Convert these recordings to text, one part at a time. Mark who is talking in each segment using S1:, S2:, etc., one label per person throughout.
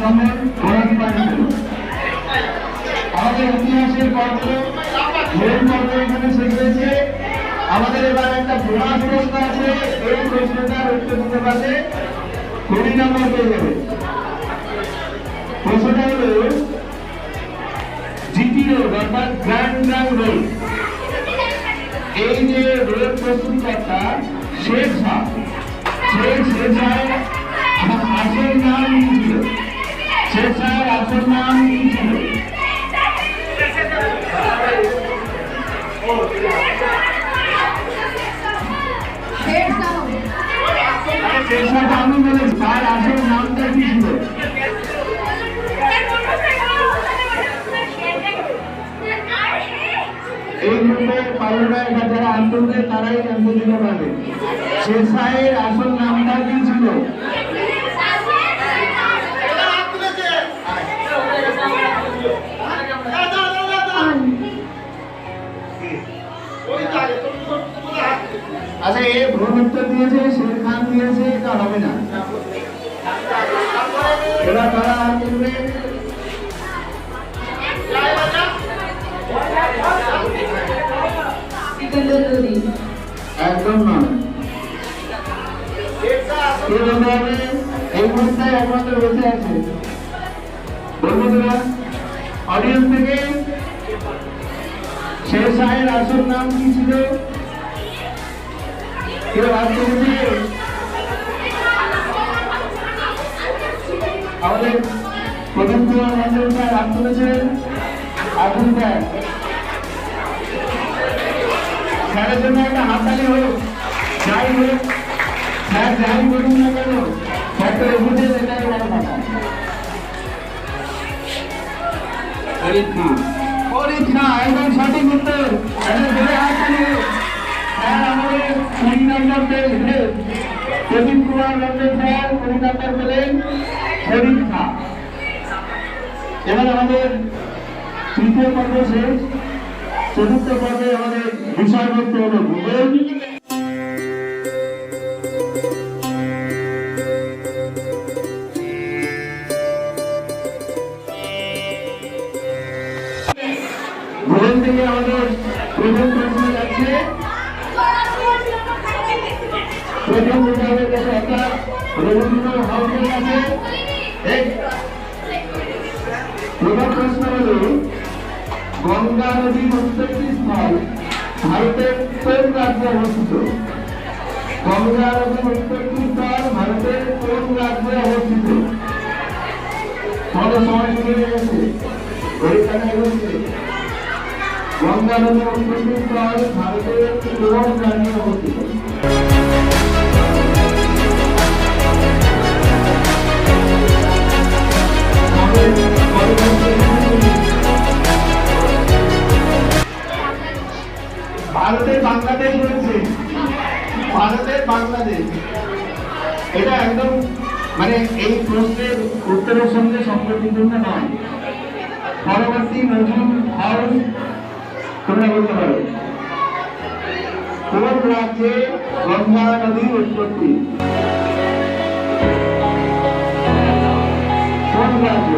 S1: নম্বর গোলাপি পানি ছিল। আমাদের ইতিহাসের পর্ব মেন পর্ব এখানে শেষ হয়েছে। আমাদের এবার একটা বোনাস প্রশ্ন আছে, এই প্রশ্নটার উত্তর দিতে পারলে 20 নম্বর পেয়ে যাবে। প্রশ্নটা হলো জিটি রোড অর্থাৎ গ্র্যান্ড রোড, এই যে রোড প্রস্তুতকর্তা শেখ শাহ, শেখ শাহের আসল নাম কি ছিল? শেখ শাহের আসল নাম কি ছিল? শেখ শাহ আমি বলেছি, তার আসল নামটা কি ছিল? এই গ্রুপে পাল্লা যারা আন্তর্জাতিক তারাই আন্তর্জাতিক পাবে। শেখ শাহের আসল নামটা কি ছিল? আচ্ছা, এ ভুল উত্তর দিয়েছে, শের খান দিয়েছে, এটা হবে না। এবার তারা আর করবে একদম নয়। এই মুহূর্তে একমাত্র বেঁচে আছে বন্ধুরা অডিয়েন্স থেকে, শেখ শাহের আসল নাম কি ছিল? কেউ হাত তুলেছে? আমাদের প্রদীপ কুমার মন্ডল স্যার হাত তুলেছেন। আগুন স্যার, স্যারের জন্য একটা হাততালি হোক। যাই হোক স্যার, যাই বলুন না কেন, স্যার তো এসেছে, এটাই বড় কথা। পরীক্ষা একদম সঠিক উত্তর। হাততালি স্যার, আমাদের 20 নম্বর পেলেন প্রদীপ কুমার মন্ডল স্যার, 20 নম্বর পেলেন পরীক্ষা। এবার আমাদের তৃতীয় পর্ব শেষ, চতুর্থ পর্বে আমাদের বিষয়বস্তু হল ভূগোল। ভূগোল থেকে আমাদের প্রথম প্রশ্ন যাচ্ছে, প্রথম বিভাগের কাছে একটা রবীন্দ্র হাউসের কাছে। প্রথম প্রশ্ন হল, গঙ্গা নদীর উৎপত্তি স্থল ভারতের কোন রাজ্যে অবস্থিত? গঙ্গা নদীর উৎপত্তি স্থল ভারতের কোন রাজ্যে অবস্থিত? কত সময় শুরু হয়ে গেছে? গঙ্গা নদীর উৎপত্তি স্থল ভারতের কোন রাজ্যে অবস্থিত? ভারতের বাংলাদেশ রয়েছে, ভারতের বাংলাদেশ। এটা একদম মানে এই প্রশ্নের উত্তরের সঙ্গে সম্পর্কিত নয়। পরবর্তী নতুন হাউস তোমরা বলতে পারো, কোন রাজ্যে গঙ্গা নদীর উৎপত্তি? কোন রাজ্য?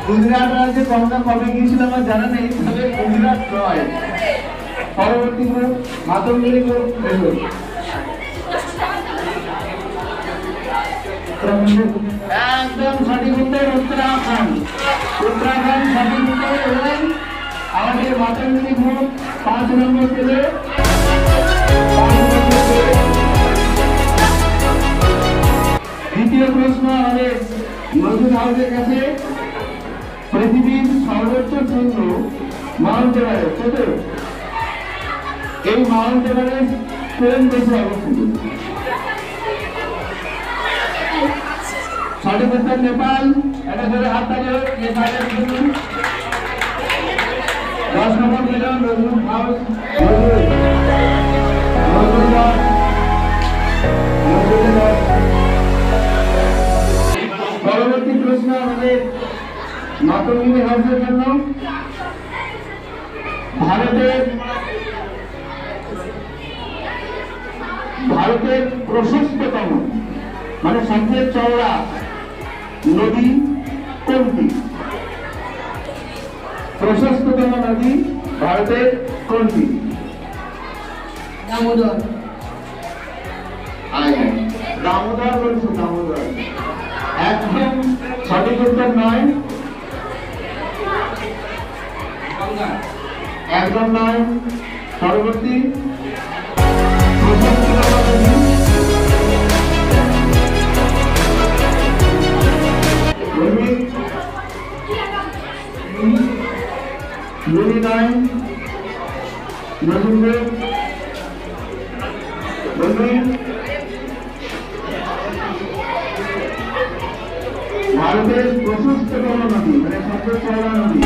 S1: গুজরাট রাজ্যে গঙ্গা কবে গিয়েছিল আমার জানা নেই, তবে গুজরাট নয়। পরবর্তী গ্রুপ মাতঙ্গিনী গ্রুপ। একদম সঠিক উত্তর উত্তরাখণ্ড। উত্তরাখণ্ড সঠিক উত্তর। এবং আমাদের মাতঙ্গিনী গ্রুপ 5 নম্বর পেলে। দ্বিতীয় প্রশ্ন আমাদের নতুন হাউসের কাছে, পৃথিবীর সর্বোচ্চ শৃঙ্গ মাউন্ট এভারেস্ট কত? এই মাউন্ট এভারেস্ট কোন দেশে অবস্থিত? সঠিক উত্তর নেপাল। এটা ধরে হাত তালি হোক নেপালের জন্য। 10 নম্বর দিলাম নতুন হাউস। প্রশ্ন আমাদের মাতঙ্গিনী হাউসের জন্য। ভারতের প্রশস্ততম মানে সবচেয়ে চওড়া নদী কোনটি? প্রশস্ততম নদী ভারতের কোনটি?
S2: দামোদর।
S1: দামোদর বলছে, দামোদর একদম সঠিক উত্তর নয়, একদম নয়। পরবর্তী ভারতের প্রশস্ততম নদী মানে সবচেয়ে চওড়া নদী।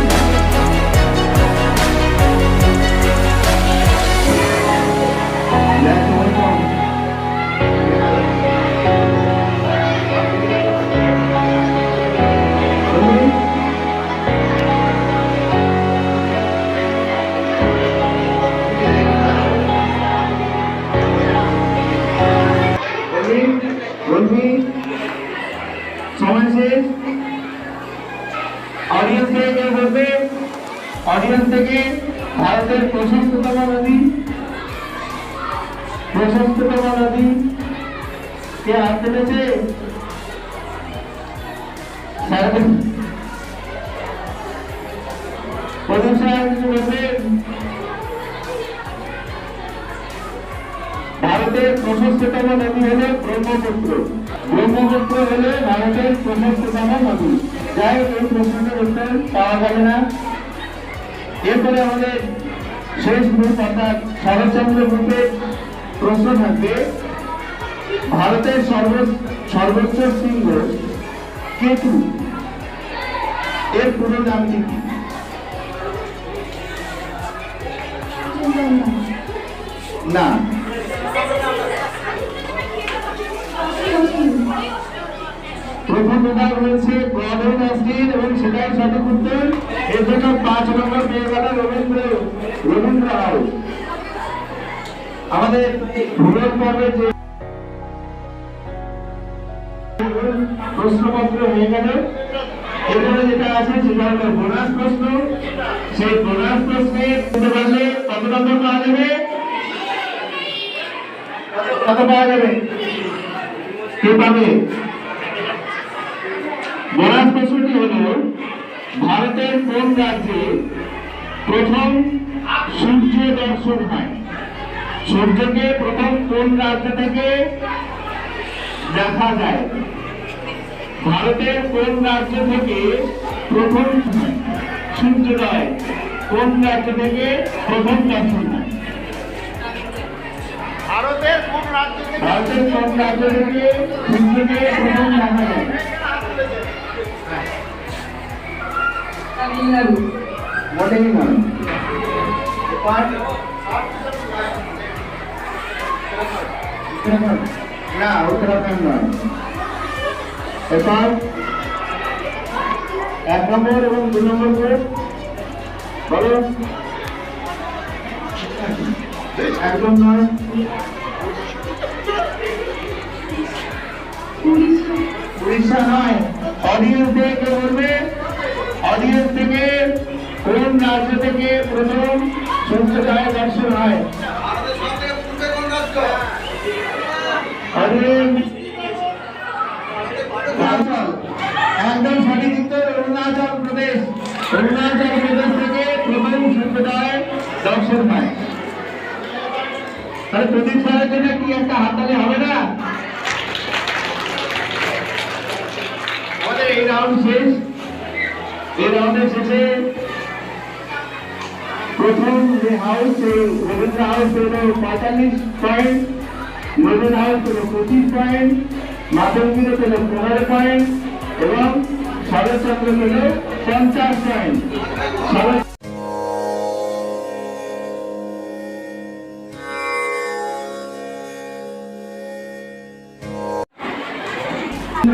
S1: সময় শেষ। অডিয়েন্স থেকে বলবে, অডিয়েন্স থেকে ভারতের প্রশস্ততম নদী, প্রশস্ততম নদী কে হাত তুলেছে? প্রদীপ সাহেব বলবেন ভারতের প্রশস্ততম নদী হলো ব্রহ্মপুত্র। ব্রহ্মপুত্র হলো ভারতের প্রশস্ততম নদী। যাই হোক, এই প্রশ্নটার উত্তর পাওয়া যাবে না। এরপরে আমাদের শেষ গ্রুপ অর্থাৎ শরৎচন্দ্র গ্রুপের প্রশ্ন থাকবে। ভারতের সর্বোচ্চ শৃঙ্গ কেতু এর পুরো নামটি কি? না, প্রথম বিভাগ রয়েছে গর্ডন অস্টিন এবং সেটাই সঠিক উত্তর। এর জন্য 5 নম্বর পেয়ে গেল রবীন্দ্র হাউস। আমাদের ভূগোল পর্বে যে প্রশ্নপত্র হয়ে গেল, এখানে যেটা আছে সেটা হলো বোনাস প্রশ্ন। সেই বোনাস প্রশ্নে করতে পারলে কত নম্বর পাওয়া যাবে? কত পাওয়া যাবে? কে পাবে? বোনাস প্রশ্নটি হলো ভারতের কোন রাজ্যে প্রথম সূর্য দর্শন হয়? সূর্যকে প্রথম কোন রাজ্য থেকে দেখা যায়? ভারতের কোন রাজ্য থেকে প্রথম সূর্যোদয় কোন রাজ্য থেকে প্রথম দর্শন হয়? ভারতের কোন রাজ্য থেকে সূর্যকে প্রথম দেখা যায়?
S2: তামিলনাড়ু।
S1: মোটেই নয়। না, উত্তরাখণ্ড নয়। এরপর 1 নম্বর এবং 2 নম্বর করে বলো। একদম নয়। উড়িষ্যা নয়। অডিয়েন্স থেকে বলবে, অডিয়েন্স থেকে কোন রাজ্য থেকে প্রথম সূর্যোদয় দর্শন হয়? একদম সঠিক উত্তর অরুণাচল প্রদেশ। অরুণাচল প্রদেশ থেকে প্রথম সূর্যোদয় দর্শন হয়। তাহলে প্রদীপ স্যারের জন্য কি একটা হাততালি হবে না? আমাদের এই রাউন্ড শেষ। এই রাউন্ডের শেষে প্রথম যে হাউস রবীন্দ্র হাউস হল 45 পয়েন্ট, নবীন হাউস হল 25 পয়েন্ট, মাতঙ্গিনী হল 15 পয়েন্ট এবং শরৎচন্দ্র হল 50 পয়েন্ট।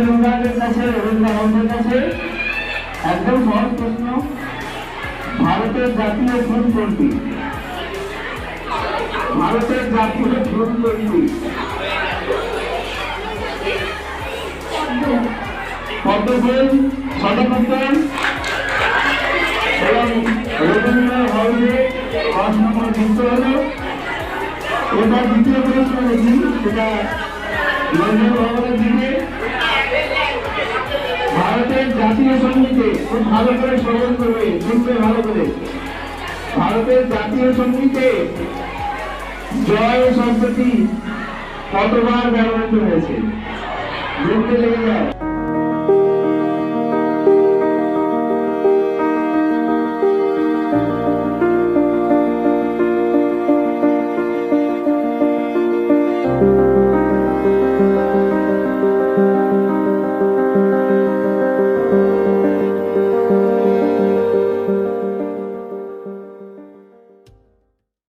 S1: বিভাগের কাছে রবীন্দ্র আমাদের কাছে একদম সহজ প্রশ্ন, ভারতের জাতীয় ফুল কোনটি? ভারতের জাতীয় ফুল কোনটি? পদ্ম ফুল সঠিক উত্তর। এবং রবীন্দ্র হলে 5 নম্বর যুক্ত হলো। এবার দ্বিতীয় প্রশ্ন দেখি, সেটা রবীন্দ্র ভবনের দিকে। ভারতের জাতীয় সঙ্গীতে খুব ভালো করে স্মরণ করবে, শুনবে ভালো করে। ভারতের জাতীয় সঙ্গীতে জয় শব্দটি কতবার ব্যবহৃত হয়েছে? বলতে লেগে যায়।